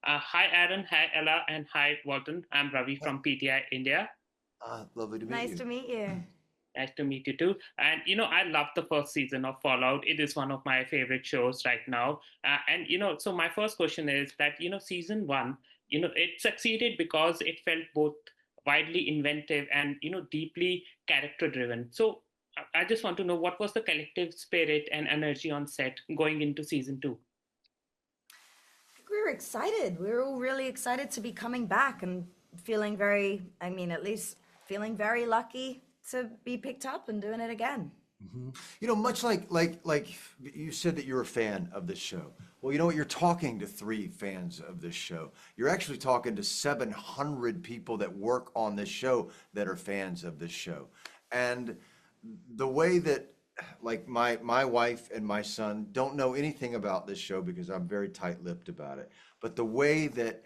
Hi, Aaron. Hi, Ella. And hi, Walton. I'm Ravi from PTI India. Lovely to meet Nice you. to meet you. Nice to meet you too. And I love the first season of Fallout. It is one of my favorite shows right now. And so my first question is that season one, it succeeded because it felt both widely inventive and deeply character driven. So I just want to know what was the collective spirit and energy on set going into season two. We were excited. We were all really excited to be coming back and feeling very, I mean, at least feeling very lucky to be picked up and doing it again. Much like you said that you're a fan of this show. Well, you know what? You're talking to three fans of this show. You're actually talking to 700 people that work on this show that are fans of this show. And the way that, like, my wife and my son don't know anything about this show because I'm very tight-lipped about it. But the way that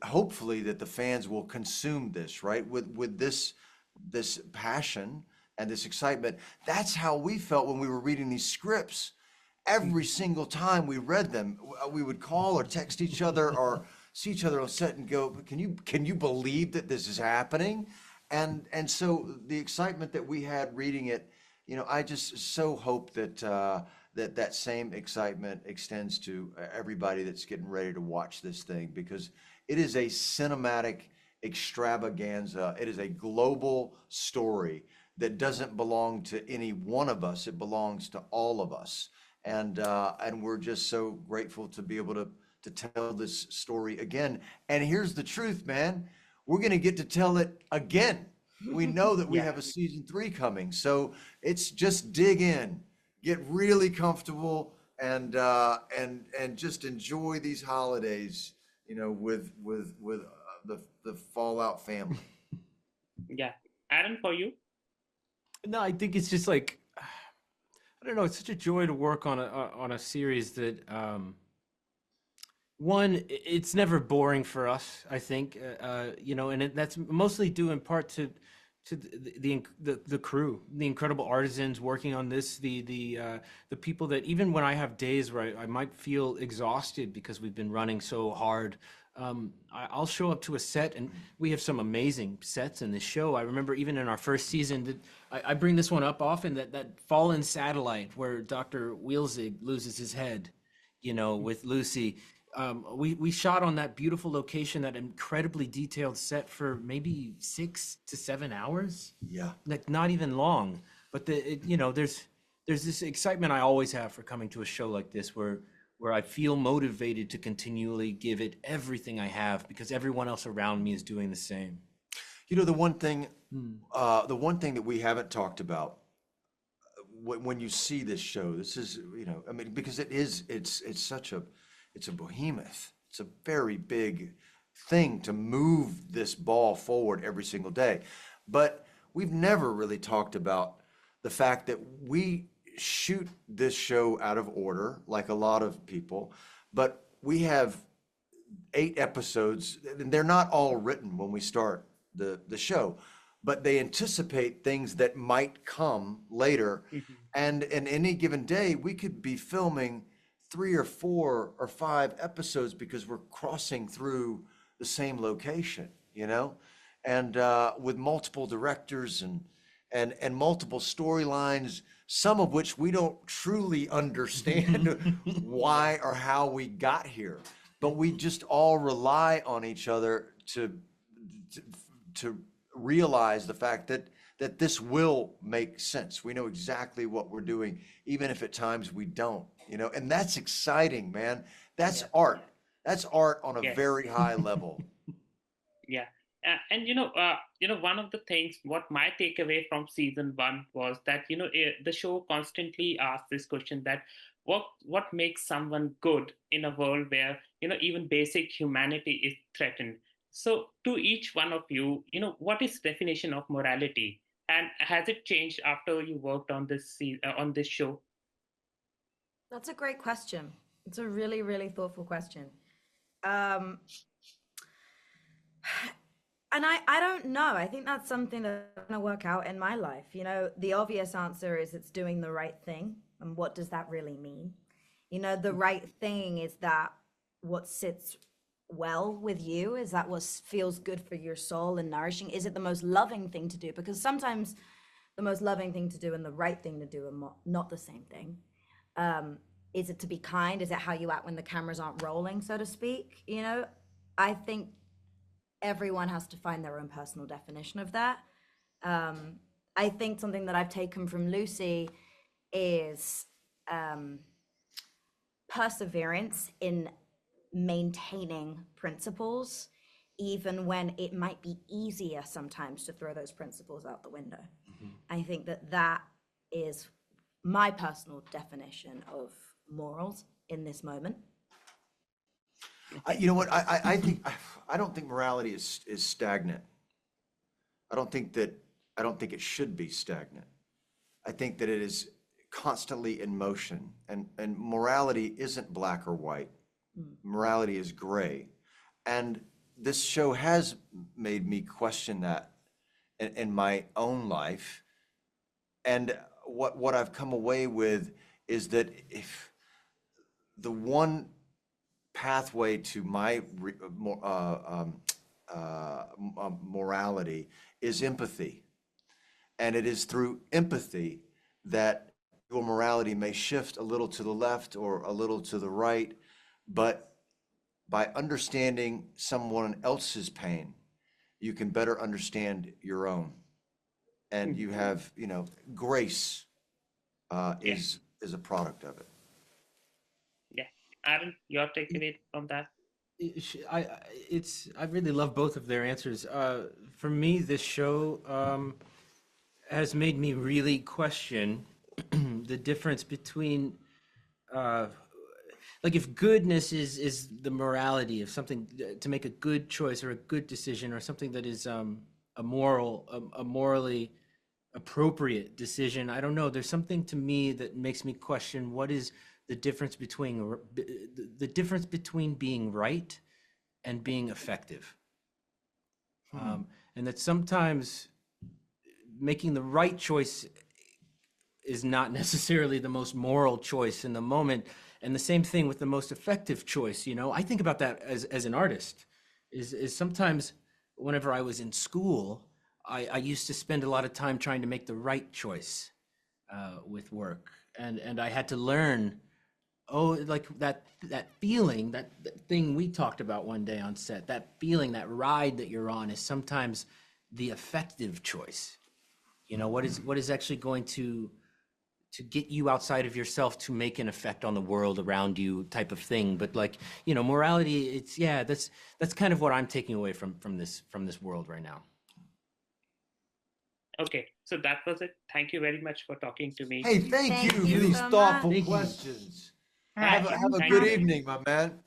hopefully that the fans will consume this, right? With this passion and this excitement. That's how we felt when we were reading these scripts. Every single time we read them, we would call or text each other or see each other on set and go, can you believe that this is happening? And so the excitement that we had reading it, I just so hope that that same excitement extends to everybody that's getting ready to watch this thing, because it is a cinematic extravaganza. It is a global story that doesn't belong to any one of us. It belongs to all of us. And we're just so grateful to be able to tell this story again. And here's the truth, man. We're going to get to tell it again. We know that we Yeah. have a season three coming. So it's just dig in, get really comfortable, and just enjoy these holidays, with the Fallout family. Yeah. Aaron, for you? No, I think it's just like I don't know. It's such a joy to work on a series that it's never boring for us. I think and that's mostly due in part to the crew, the incredible artisans working on this, the people that even when I have days where I might feel exhausted because we've been running so hard. I'll show up to a set, and we have some amazing sets in this show. I remember even in our first season that I bring this one up often, that fallen satellite where Dr. Wheelzig loses his head, with Lucy. We shot on that beautiful location, that incredibly detailed set for maybe 6 to 7 hours, Yeah. like not even long. But there's this excitement I always have for coming to a show like this, where I feel motivated to continually give it everything I have because everyone else around me is doing the same. The one thing that we haven't talked about when you see this show, this is, I mean, because it's a behemoth. It's a very big thing to move this ball forward every single day. But we've never really talked about the fact that we shoot this show out of order, like a lot of people, but we have 8 episodes, and they're not all written when we start the show, but they anticipate things that might come later. Mhm. And in any given day, we could be filming 3 or 4 or 5 episodes because we're crossing through the same location, and with multiple directors and multiple storylines, some of which we don't truly understand why or how we got here, but we just all rely on each other to, to realize the fact that this will make sense. We know exactly what we're doing, even if at times we don't, and that's exciting, man. That's Yeah. art. That's art on a Yes. very high level. Yeah. And one of the things, what my takeaway from season one was that the show constantly asks this question that what makes someone good in a world where even basic humanity is threatened. So to each one of you, what is definition of morality, and has it changed after you worked on on this show? That's a great question. It's a really, really thoughtful question. Um, and I don't know. I think that's something that's going to work out in my life. The obvious answer is it's doing the right thing. And what does that really mean? The right thing is that what sits well with you? Is that what feels good for your soul and nourishing? Is it the most loving thing to do? Because sometimes the most loving thing to do and the right thing to do are not the same thing. Is it to be kind? Is it how you act when the cameras aren't rolling, so to speak? You know, I think everyone has to find their own personal definition of that. I think something that I've taken from Lucy is perseverance in maintaining principles, even when it might be easier sometimes to throw those principles out the window. I think that that is my personal definition of morals in this moment. You know what? I don't think morality is stagnant. I don't think it should be stagnant. I think that it is constantly in motion, and morality isn't black or white. Morality is gray. And this show has made me question that in my own life. And what I've come away with is that if the one pathway to my morality is empathy, and it is through empathy that your morality may shift a little to the left or a little to the right, but by understanding someone else's pain, you can better understand your own. And you have, grace is a product of it. Yeah. Aaron, your takeaway from that? I really love both of their answers. For me, this show has made me really question the difference between like if goodness is the morality of something, to make a good choice or a good decision or something that is a morally appropriate decision. I don't know. There's something to me that makes me question what is the difference between being right and being effective. And that sometimes making the right choice is not necessarily the most moral choice in the moment. And the same thing with the most effective choice. I think about that as an artist is sometimes whenever I was in school, I used to spend a lot of time trying to make the right choice with work. And I had to learn, like that feeling, that thing we talked about one day on set, that feeling, that ride that you're on is sometimes the effective choice. What is actually going to get you outside of yourself to make an effect on the world around you, type of thing. But morality, that's kind of what I'm taking away from this world right now. Okay, so that was it. Thank you very much for talking to me. Hey, thank you you for these so thoughtful much. questions. Thank Have you. a Thank good you. evening, my man.